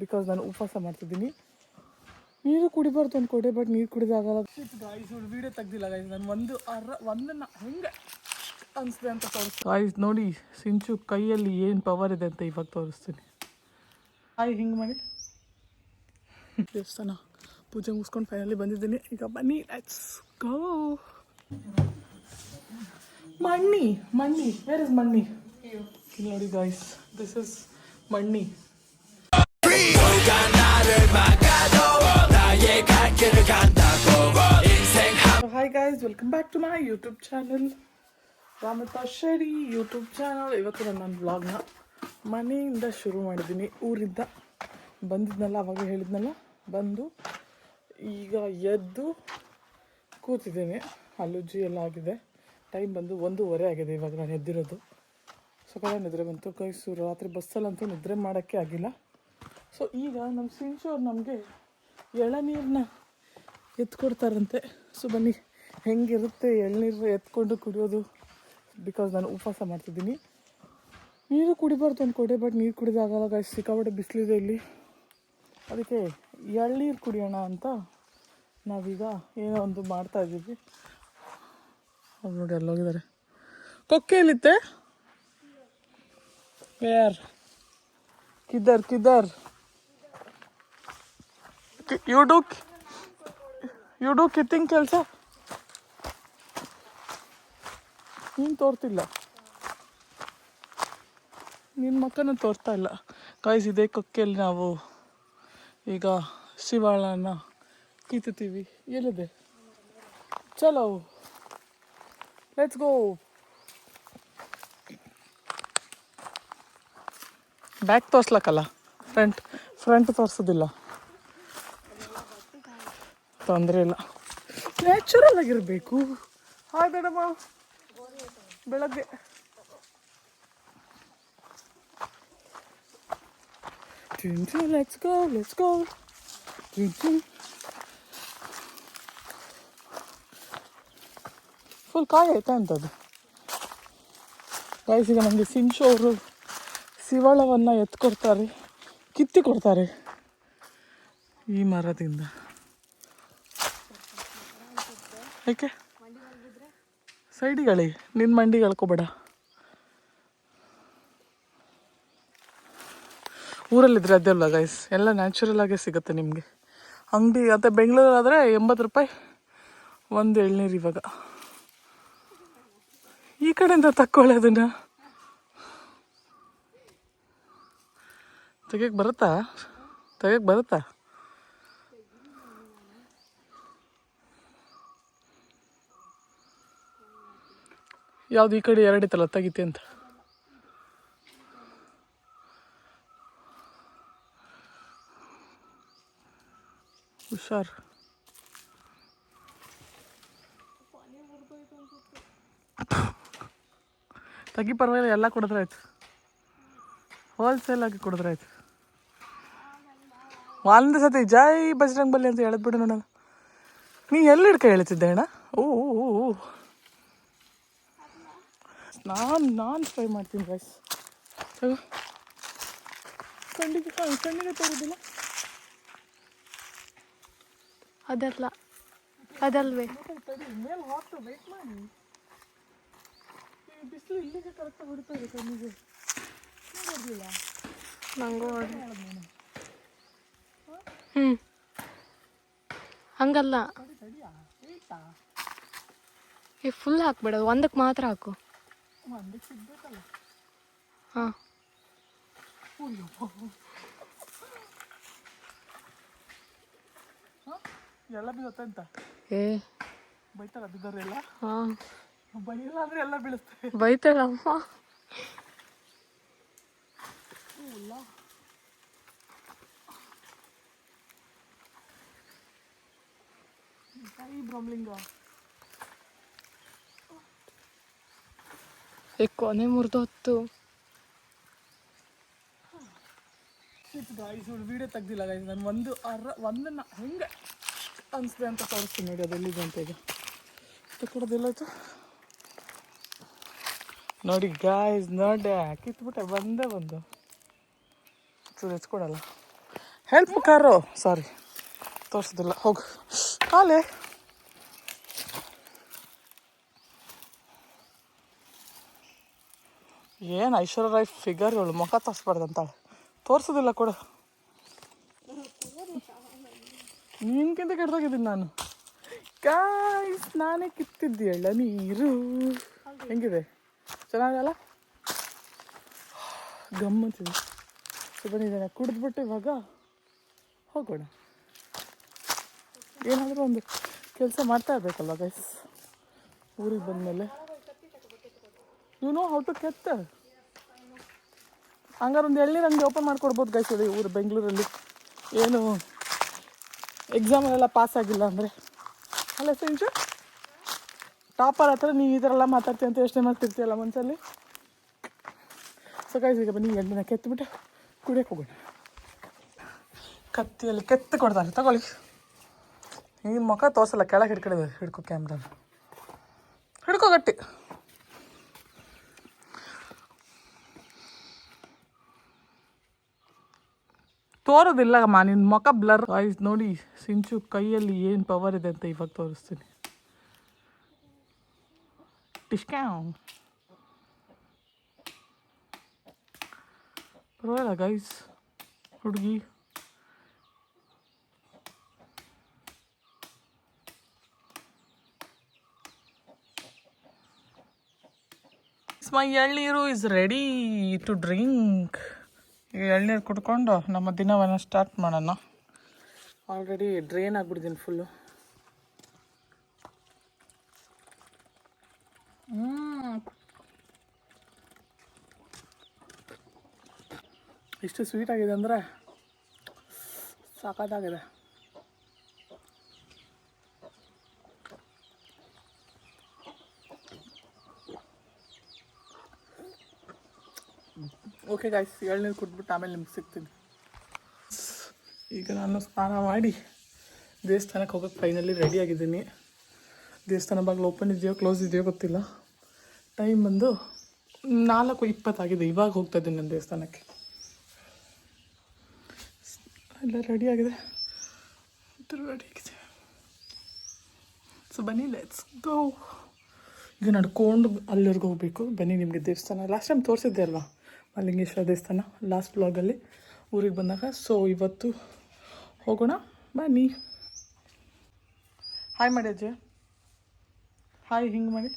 Because ನಾನು ಉಪವಾಸ ಮಾಡ್ತಿದ್ದೀನಿ. ನೀರು ಕುಡಿಬಾರ್ದು ಅಂದ್ಕೊಡೆ, ಬಟ್ ನೀರು ಕುಡಿದಾಗಲ್ಲ. ಗಾಯ್ಸ್ ವೀಡಿಯೋ ತೆಗ್ದಿಲ್ಲ ಗಾಯ್ಸ್. ನಾನು ಒಂದನ್ನು ಹೆಂಗೆ ಅನಿಸ್ದೆ ಅಂತ ತೋರಿಸ್ತೀನಿ ಗಾಯ್ಸ್. ನೋಡಿ ಸಿಂಚು ಕೈಯಲ್ಲಿ ಏನು ಪವರ್ ಇದೆ ಅಂತ ಇವಾಗ ತೋರಿಸ್ತೀನಿ. ಹಿಂಗೆ ಮಾಡಿ ದೇವಸ್ಥಾನ ಪೂಜೆ ಮುಗಿಸ್ಕೊಂಡು ಫೈನಲಿ ಬಂದಿದ್ದೀನಿ. ಈಗ ಬನ್ನಿ ಲೆಟ್ಸ್ ಗೋ. ಮಣ್ಣಿ ವೇರ್ ಇಸ್ ಮಣ್ಣಿ? ನೋಡಿ ಗಾಯ್ಸ್, ದಿಸ್ ಇಸ್ ಮಣ್ಣಿ. Hi guys, welcome back to my YouTube channel, ರಾಮತಾ ಶೆರಿ ಯೂಟ್ಯೂಬ್ ಚಾನಲ್. ಇವತ್ತು ನನ್ನ ವ್ಲಾಗ್ನ ಮನೆಯಿಂದ ಶುರು ಮಾಡಿದ್ದೀನಿ. ಊರಿಂದ ಬಂದಿದ್ನಲ್ಲ, ಅವಾಗ ಹೇಳಿದ್ನಲ್ಲ, ಬಂದು ಈಗ ಎದ್ದು ಕೂತಿದ್ದೀನಿ. ಅಲ್ಲುಜ್ಜಿ ಎಲ್ಲ ಆಗಿದೆ. ಟೈಮ್ ಬಂದು 1:15 ಆಗಿದೆ ಇವಾಗ ನಾನು ಎದ್ದಿರೋದು. ಸಕಾಲ ನಿದ್ರೆ ಬಂತು ಗೈಸು. ರಾತ್ರಿ ಬಸ್ಸಲ್ಲಂತೂ ನಿದ್ರೆ ಮಾಡೋಕ್ಕೆ ಆಗಿಲ್ಲ. ಸೊ ಈಗ ನಮ್ಮ ಸಿಂಚು ಅವ್ರು ನಮಗೆ ಎಳನೀರನ್ನ ಎತ್ಕೊಡ್ತಾರಂತೆ. ಸೊ ಬನ್ನಿ ಹೆಂಗಿರುತ್ತೆ ಎಳ್ನೀರು ಎತ್ಕೊಂಡು ಕುಡಿಯೋದು. ಬಿಕಾಸ್ ನಾನು ಉಪವಾಸ ಮಾಡ್ತಿದ್ದೀನಿ. ನೀರು ಕುಡಿಬಾರ್ದು ಅಂದ್ಕೊಡೆ, ಬಟ್ ನೀರು ಕುಡಿದಾಗಲ್ಲ ಗೈಸ್. ಸಿಕ್ಕಾಪಟ್ಟೆ ಬಿಸಿಲಿದೆ ಇಲ್ಲಿ. ಅದಕ್ಕೆ ಎಳ್ನೀರು ಕುಡಿಯೋಣ ಅಂತ ನಾವೀಗ ಏನೋ ಒಂದು ಮಾಡ್ತಾಯಿದ್ದೀವಿ. ಅವ್ರು ನೋಡಿ ಅಲ್ಲೋಗಿದ್ದಾರೆ. ಕೊಕ್ಕೆ ಎಲ್ಲಿತ್ತೆ? ಯಾರ್ ಕಿದ್ದರ್ ಯು ಡೂ ಕಿತ್ತಿಂಗ್ ಕೆಲಸ. ನೀನು ತೋರ್ತಿಲ್ಲ, ನಿನ್ನ ಮಕ್ಕನ ತೋರ್ತಾ ಇಲ್ಲ ಗಾಯ್ಸ್. ಇದೇ ಕೊಕ್ಕೆಯಲ್ಲಿ ನಾವು ಈಗ ಶಿವಾಳನ ಕಿತ್ತೀವಿ. ಎಲ್ಲಿದೆ? ಚಲೋ ಲೆಟ್ಸ್ ಗೋ. ಬ್ಯಾಕ್ ತೋರ್ಸ್ಲಕ್ಕಲ್ಲ, ಫ್ರಂಟ್ ತೋರಿಸೋದಿಲ್ಲ, ತೊಂದರೆ ಇಲ್ಲ. ನ್ಯಾಚುರಲ್ ಆಗಿರಬೇಕು. ಹಾಯ್ ಮೇಡಮ್ಮ, ಬೆಳಗ್ಗೆ ಲೆಟ್ಸ್ ಗೋ. ಫುಲ್ ಕಾಯಿ ಆಯ್ತಾ ಅಂತದ್ದು ಗೈಸ್. ಈಗ ನಮಗೆ ಸಿಂಚು ಅವರು ಶಿವಳವನ್ನು ಎತ್ಕೊಡ್ತಾರೆ, ಕಿತ್ತಿ ಕೊಡ್ತಾರೆ ಈ ಮರದಿಂದ. ಏಕೆ ಸೈಡಿಗಳಿ, ನಿನ್ನ ಮಂಡಿಗೆ ಎಳ್ಕೊಬೇಡ. ಊರಲ್ಲಿದ್ದರೆ ಅದೆಲ್ಲ ಗೈಸ್, ಎಲ್ಲ ನ್ಯಾಚುರಲ್ ಆಗೇ ಸಿಗುತ್ತೆ ನಿಮಗೆ. ಅಂಗಡಿ ಮತ್ತು ಬೆಂಗಳೂರಾದರೆ 80 ರೂಪಾಯಿ ಒಂದು ಎಳ್ನೀರು. ಇವಾಗ ಈ ಕಡೆಯಿಂದ ತಕ್ಕೊಳ್ಳಿ, ಅದನ್ನು ತೆಗಿಯಕ್ಕೆ ಬರುತ್ತಾ? ಯಾವುದು ಈ ಕಡೆ 2 ಇತ್ತಲ್ಲ, ತೆಗಿತಿ ಅಂತ. ಹುಷಾರ್. ತೆಗಿ, ಪರವಾಗಿಲ್ಲ, ಎಲ್ಲ ಕುಡಿದ್ರೆ ಆಯ್ತು. ಹೋಲ್ಸೇಲ್ ಆಗಿ ಕುಡಿದ್ರೆ ಆಯ್ತು. ಒಂದು ಸತಿ ಜೈ ಬಜರಂಗ್ ಬಲಿ ಅಂತ ಹೇಳಿದ್ಬಿಡು ನೋಡೋಣ. ನೀ ಎಲ್ಲಿ ಹಿಡ್ಕ ಹೇಳ್ತಿದ್ದೆ ಅಣ್ಣ? ಓ ನಾನು ಟ್ರೈ ಮಾಡ್ತೀನಿ ಗೈಸ್. ಕಣ್ಣಿಗೆ ತೋರೋದಿಲ್ಲ ಅದಲ್ವೇ? ಮೇಲೆ ಹಾಕ್ತು, ವೆಯ್ಟ್ ಮಾಡಿ. ಈ ಬಿಸಿಲು ಇಲ್ಲಿಗೆ ಕರೆಕ್ಟಾಗಿ ಹೊಡಿತಾ ಇದೆ ಕಣ್ಣಿಗೆ. ನೋಡಿಲ್ಲ ನಂಗೂ ಹಂಗಲ್ಲ, ಈ ಫುಲ್ ಹಾಕ್ಬೇಡ, ಒಂದಕ್ಕೆ ಮಾತ್ರ ಹಾಕು. ಹಾಂ, ಎಲ್ಲ ಬೀಳುತ್ತೆ ಅಂತ ಬೈತಾರ ಬಿದ್ದರೆಲ್ಲ. ಹಾಂ, ಬೈಲ್ಲ ಅಂದ್ರೆ ಎಲ್ಲ ಬೀಳುತ್ತೆ. ಬೈತಾರಮ್ಮ. ಬ್ರಹ್ಮಲಿಂಗ ಕೊನೆ ಮುರಿದೋತ್ತು. ಗಾಯ್ಸ್ ವೀಡಿಯೋ ತೆಗ್ದಿಲ್ಲ ಗಾಯ್ಸ್. ನಾನು ಒಂದನ್ನು ಹೆಂಗೆ ಅನಿಸ್ದೆ ಅಂತ ತೋರಿಸ್ತೀನಿ ನೋಡಿ, ಅದು ಎಲ್ಲಿದೆ ಅಂತ. ಈಗ ತಗೊಳ್ಳೋದಿಲ್ಲಾಯ್ತು ನೋಡಿ ಗಾಯ್ಸ್. ನೋಡಿ ಕಿತ್ಬಿಟ್ಟೆ, ಬಂದು ಸೊ ಹೆಚ್ಕೊಡಲ್ಲ. ಹೆಲ್ಪ್ ಕಾರು ಸಾರಿ ತೋರಿಸೋದಿಲ್ಲ ಹೋಗು ಕಾಲೇ. ಏನು ಐಶ್ವರ್ಯ ರಾಯ್ ಫಿಗರ್ ಇವಳು ಮುಖ ತೋರಿಸ್ಬಾರ್ದಂತಾಳೆ. ತೋರಿಸೋದಿಲ್ಲ ಕೂಡ. ನಿನ್ಕಿಂತ ಕೆಡ್ದೋಗಿದ್ದೀನಿ ನಾನು. ಗಾಯ್ಸ್ ನಾನೇ ಕಿತ್ತಿದ್ದೀಯಲ್ಲ ನೀರು. ಹೆಂಗಿದೆ ಚೆನ್ನಾಗಲ್ಲ? ಗಮ್ಮಂತಿದೆ. ಸೊ ಬನ್ನಿ ಇದನ್ನು ಕುಡಿದ್ಬಿಟ್ಟು ಇವಾಗ ಹೋಗೋಣ. ಏನಾದರೂ ಒಂದು ಕೆಲಸ ಮಾಡ್ತಾ ಇರಬೇಕಲ್ವ ಗೈಸ್ ಊರಿಗೆ ಬಂದಮೇಲೆ. ಯು ನೋ ಹೌ ಟು ಕೆತ್ತ. ಹಂಗಾರೆ ಒಂದು ಎಳ್ನೀರು ಅಂಗಡಿ ಓಪನ್ ಮಾಡ್ಕೊಡ್ಬೋದು ಗೈಸ್ ಇಲ್ಲಿ ಊರು ಬೆಂಗಳೂರಲ್ಲಿ. ಏನು ಎಕ್ಸಾಮಲ್ಲೆಲ್ಲ ಪಾಸ್ ಆಗಿಲ್ಲ ಅಂದರೆ ಅಲ್ಲ ಸಂಜು ಟಾಪರ್ ಹತ್ರ ನೀವು ಈ ಥರ ಎಲ್ಲ ಮಾತಾಡ್ತೀವಿ ಅಂತ ಯೋಚನೆ ಮಾಡ್ತಿರ್ತೀಯಲ್ಲ ಮನಸ್ಸಲ್ಲಿ. ಸೊ ಗೈಸ್ ಈಗ ಬನ್ನಿ ಎಣ್ಣೆನ ಕೆತ್ತಬಿಟ್ಟು ಕುಡಿಯೋಕೆ ಹೋಗೋಣ. ಕತ್ತಿಯಲ್ಲಿ ಕೆತ್ತು ಕೊಡ್ತಾರೆ ತಗೊಳ್ಳಿ. ಈ ಮುಖ ತೋರಿಸಲ್ಲ ಕೆಳಗೆ ಹಿಡ್ಕೊ ಕ್ಯಾಮ್ರಾನ ಹಿಡ್ಕೊ ಗಟ್ಟಿ. ತೋರೋದಿಲ್ಲ ಅಮ್ಮ ನಿನ್ನ ಮುಖ ಬ್ಲರ್ ಆಯ್ತು ನೋಡಿ. ಸಿಂಚು ಕೈಯಲ್ಲಿ ಏನು ಪವರ್ ಇದೆ ಅಂತ ಇವಾಗ ತೋರಿಸ್ತೀನಿ. ಟಿಶ್ಕ್ಯಾವ್ ಪರವಾಗಿಲ್ಲ ಗೈಸ್ ಹುಡುಗಿ. ಮೈ ಎಳ್ನೀರು ಇಸ್ ರೆಡಿ ಟು ಡ್ರಿಂಕ್. ಈಗ ಎಳ್ನೀರು ಕುಡ್ಕೊಂಡು ನಮ್ಮ ದಿನವನ್ನು ಸ್ಟಾರ್ಟ್ ಮಾಡೋಣ. ಆಲ್ರೆಡಿ ಡ್ರೈನ್ ಆಗಿಬಿಟ್ಟಿದ್ದೀನಿ ಫುಲ್ಲು. ಇಷ್ಟು ಸ್ವೀಟ್ ಆಗಿದೆ ಅಂದರೆ ಸಾಕಾಗಿದೆ. ಓಕೆ ಗಾಯ್ಸ್ ಎಳ್ನೀರು ಕುಟ್ಬಿಟ್ಟು ಆಮೇಲೆ ನಿಮ್ಗೆ ಸಿಗ್ತೀನಿ. ಈಗ ನಾನು ಸ್ನಾನ ಮಾಡಿ ದೇವಸ್ಥಾನಕ್ಕೆ ಹೋಗೋಕ್ಕೆ ಫೈನಲಿ ರೆಡಿಯಾಗಿದ್ದೀನಿ. ದೇವಸ್ಥಾನ ಬಾಗಿಲು ಓಪನ್ ಇದೆಯೋ ಕ್ಲೋಸ್ ಇದೆಯೋ ಗೊತ್ತಿಲ್ಲ. ಟೈಮ್ ಬಂದು 4:20 ಇವಾಗ ಹೋಗ್ತಾ ಇದ್ದೀನಿ ನನ್ನ ದೇವಸ್ಥಾನಕ್ಕೆ. ಎಲ್ಲ ರೆಡಿಯಾಗಿದೆ. ಸೊ ಬನ್ನಿ ಲೆಟ್ಸ್ ಗೋ. ಈಗ ನಡ್ಕೊಂಡು ಅಲ್ಲಿವರೆಗೂ ಹೋಗಬೇಕು. ಬನ್ನಿ ನಿಮಗೆ ದೇವಸ್ಥಾನ ಲಾಸ್ಟ್ ಟೈಮ್ ತೋರಿಸಿದ್ದೆ ಅಲ್ವಾ ಮಲ್ಲಿಂಗೇಶ್ವರ ದೇವಸ್ಥಾನ ಲಾಸ್ಟ್ ಬ್ಲಾಗಲ್ಲಿ ಊರಿಗೆ ಬಂದಾಗ. ಸೊ ಇವತ್ತು ಹೋಗೋಣ ಬನ್ನಿ. ಹಾಯ್ ಮಾಡಿ ಅಜ್ಜಿ. ಹಾಯ್ ಹಿಂಗೆ ಮಾಡಿ.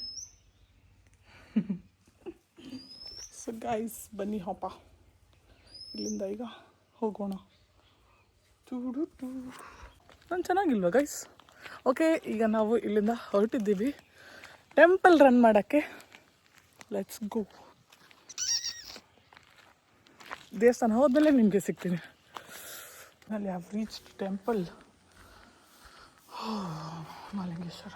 ಸೊ ಗೈಸ್ ಬನ್ನಿ ಹಪ್ಪ ಇಲ್ಲಿಂದ ಈಗ ಹೋಗೋಣ. ನಾನು ಚೆನ್ನಾಗಿಲ್ವಾ ಗೈಸ್? ಓಕೆ ಈಗ ನಾವು ಇಲ್ಲಿಂದ ಹೊರಟಿದ್ದೀವಿ ಟೆಂಪಲ್ ರನ್ ಮಾಡೋಕ್ಕೆ. Let's go. ದೇವಸ್ಥಾನ ಹೋದ್ಮೇಲೆ ನಿಮಗೆ ಸಿಗ್ತೀನಿ. ಅಲ್ಲಿ ಹ್ಯಾವ್ ರೀಚ್ಡ್ ಟೆಂಪಲ್ ಮಲ್ಲಿಂಗೇಶ್ವರ.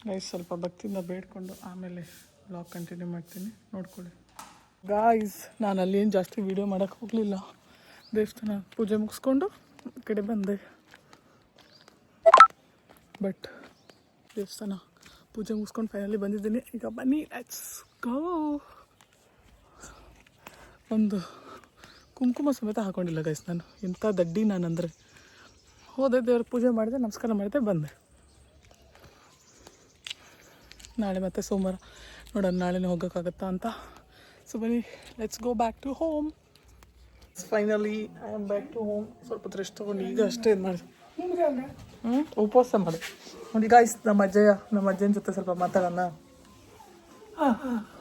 ಗೈಸ್ ಸ್ವಲ್ಪ ಭಕ್ತಿಯಿಂದ ಬೇಡ್ಕೊಂಡು ಆಮೇಲೆ ಬ್ಲಾಗ್ ಕಂಟಿನ್ಯೂ ಮಾಡ್ತೀನಿ, ನೋಡ್ಕೊಳ್ಳಿ. ಗಾಯ್ಸ್ ನಾನು ಅಲ್ಲಿ ಏನು ಜಾಸ್ತಿ ವೀಡಿಯೋ ಮಾಡೋಕ್ಕೆ ಹೋಗಲಿಲ್ಲ. ದೇವಸ್ಥಾನ ಪೂಜೆ ಮುಗಿಸ್ಕೊಂಡು ಈ ಕಡೆ ಬಂದೆ. ಬಟ್ ದೇವಸ್ಥಾನ ಪೂಜೆ ಮುಗಿಸ್ಕೊಂಡು ಫೈನಲಿ ಬಂದಿದ್ದೀನಿ. ಈಗ ಬನ್ನಿ ಲೆಟ್ಸ್ ಗೋ. ಒಂದು ಕುಂಕುಮ ಸಮೇತ ಹಾಕೊಂಡಿಲ್ಲ ಗೈಸ್ ನಾನು. ಇಂಥ ದಡ್ಡಿ ನಾನು ಅಂದರೆ. ಹೋದೆ ದೇವ್ರ ಪೂಜೆ ಮಾಡಿದೆ, ನಮಸ್ಕಾರ ಮಾಡಿದೆ, ಬಂದೆ. ನಾಳೆ ಮತ್ತೆ ಸೋಮವಾರ ನೋಡೋಣ ನಾಳೆನೇ ಹೋಗೋಕ್ಕಾಗತ್ತಾ ಅಂತ. ಸೊ ಬನ್ನಿ let's go back to home. Finally I am back to home. ಸ್ವಲ್ಪ ರೆಸ್ಟ್ ತೊಗೊಂಡು ಈಗ ಅಷ್ಟೇ ಇದು ಮಾಡಿ ಉಪವಾಸ ಮಾಡಿ ನೋಡಿ ಗಾಯ್ಸ್. ನಮ್ಮ ಅಜ್ಜನ ಜೊತೆ ಸ್ವಲ್ಪ ಮಾತಾಡೋಣ.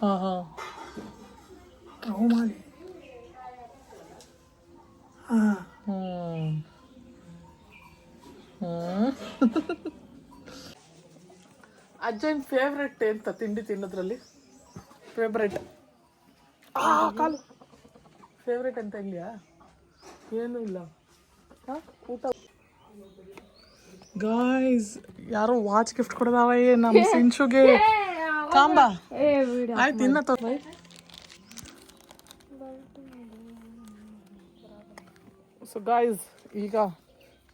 ಹಾಂ ಮಾಡಿ ಅಜ್ಜನ ಫೇವ್ರೆಟ್ ಅಂತ ತಿಂಡಿ ತಿನ್ನೋದ್ರಲ್ಲಿ ಫೇವ್ರೆಟ್ ಕಾಲು ಫೇವ್ರೆಟ್ ಅಂತ ಇಲ್ಲಿಯಾ? ಏನೂ ಇಲ್ಲ. ಹಾಂ ಊಟ ಗಾಯ್ಸ್ ಯಾರೋ ವಾಚ್ ಗಿಫ್ಟ್ ಕೊಡೋದಾವ ನಮ್ಮ ಸಿಂಚುಗೆ. ಕಾಂಬ ಆಯ್ತು ಇನ್ನ ತೋರಿ. ಸೊ ಗಾಯ್ಸ್ ಈಗ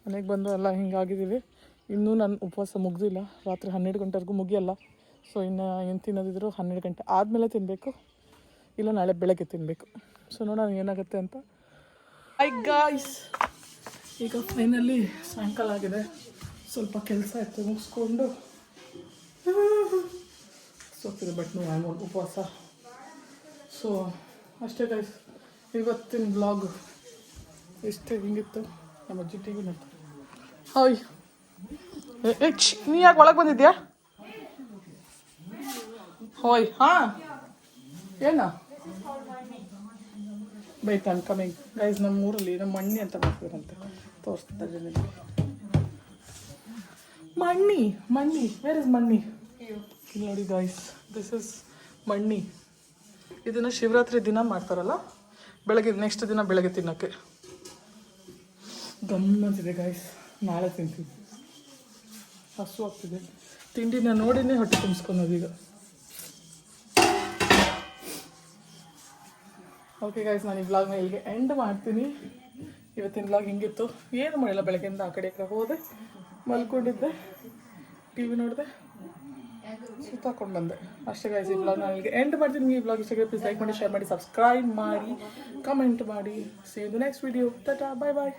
ಮನೆಗೆ ಬಂದು ಎಲ್ಲ ಹಿಂಗಾಗಿದ್ದೀವಿ. ಇನ್ನೂ ನನ್ನ ಉಪವಾಸ ಮುಗ್ದಿಲ್ಲ. ರಾತ್ರಿ 12 ಗಂಟೆವರೆಗೂ ಮುಗಿಯಲ್ಲ. ಸೊ ಇನ್ನು ಏನು ತಿನ್ನೋದಿದ್ರು 12 ಗಂಟೆ ಆದಮೇಲೆ ತಿನ್ನಬೇಕು, ಇಲ್ಲ ನಾಳೆ ಬೆಳಗ್ಗೆ ತಿನ್ನಬೇಕು. ಸೊ ನೋಡೋಣ ಏನಾಗುತ್ತೆ ಅಂತ. ಹಾಯ್ ಗಾಯ್ಸ್ ಈಗ ಫೈನಲಿ ಸಾಯಂಕಾಲ ಆಗಿದೆ, ಸ್ವಲ್ಪ ಕೆಲಸ ಇತ್ತು ಮುಗಿಸ್ಕೊಂಡು ಸೋತಿದೆ. ಬಟ್ ನೀವು ಆಲ್ಮೋಸ್ಟ್ ಉಪವಾಸ. ಸೊ ಅಷ್ಟೇ ಗೈಸ್, ಇವತ್ತಿನ ಬ್ಲಾಗ್ ಇಷ್ಟೇ. ಹಿಂಗಿತ್ತು. ನಮ್ಮ ಅಜ್ಜಿ ಟಿ ವಿ ನೋಡ್ತಾರೆ. ಹಾಯ್ ನೀ ಯಾಕೆ ಒಳಗೆ ಬಂದಿದ್ಯಾ? ಹೋಯ್ ಹಾಂ ಏನ ಬೈಟ್ ಐಮ್ ಕಮಿಂಗ್ ಗೈಸ್. ನಮ್ಮ ಊರಲ್ಲಿ ನಮ್ಮ ಮಣ್ಣಿ ಅಂತ ಮಾಡ್ತಾರಂತೆ, ತೋರಿಸ್ತಾ ಇದ್ದೀನಿ. ಮಣ್ಣಿ ವೇರ್ ಇಸ್ ಮಣ್ಣಿ? ಇಲ್ಲಿ ನೋಡಿ ಗೈಸ್, ದಿಸ್ ಇಸ್ ಮಣ್ಣಿ. ಇದನ್ನು ಶಿವರಾತ್ರಿ ದಿನ ಮಾಡ್ತಾರಲ್ಲ, ಬೆಳಗ್ಗೆ ನೆಕ್ಸ್ಟ್ ದಿನ ಬೆಳಗ್ಗೆ ತಿನ್ನೋಕ್ಕೆ ಗಮ್ಮಂತಿದೆ ಗೈಸ್. ನಾಳೆ ತಿಂತೀವಿ, ಹಸು ಆಗ್ತಿದೆ. ತಿಂಡಿನ ನೋಡಿನೇ ಹೊಟ್ಟೆ ತುಂಬಿಸ್ಕೊಳೋದು ಈಗ. ಓಕೆ ಗೈಸ್, ನಾನು ಈ ವ್ಲಾಗ್ನ ಇಲ್ಲಿಗೆ ಎಂಡ್ ಮಾಡ್ತೀನಿ. ಇವತ್ತಿನ ವ್ಲಾಗ್ ಹಿಂಗಿತ್ತು. ಏನು ಮಾಡಿಲ್ಲ, ಬೆಳಗ್ಗೆಯಿಂದ ಆ ಕಡೆ ಈ ಕಡೆ ಹೋದೆ, ಮಲ್ಕೊಂಡಿದ್ದೆ, ಟಿ ವಿ ನೋಡಿದೆ, ಸುತ್ತಾಕೊಂಡು ಬಂದೆ. ಅಷ್ಟೇ ಗೈಸ್, ಈ ವ್ಲಾಗ್ ನಾನು ಇಲ್ಲಿಗೆ ಎಂಡ್ ಮಾಡ್ತೀನಿ. ನಿಮಗೆ ಈ ವ್ಲಾಗ್ ಇಷ್ಟ ಪ್ಲೀಸ್ ಲೈಕ್ ಮಾಡಿ, ಶೇರ್ ಮಾಡಿ, ಸಬ್ಸ್ಕ್ರೈಬ್ ಮಾಡಿ, ಕಮೆಂಟ್ ಮಾಡಿ. See you in the next video. Tata, bye bye.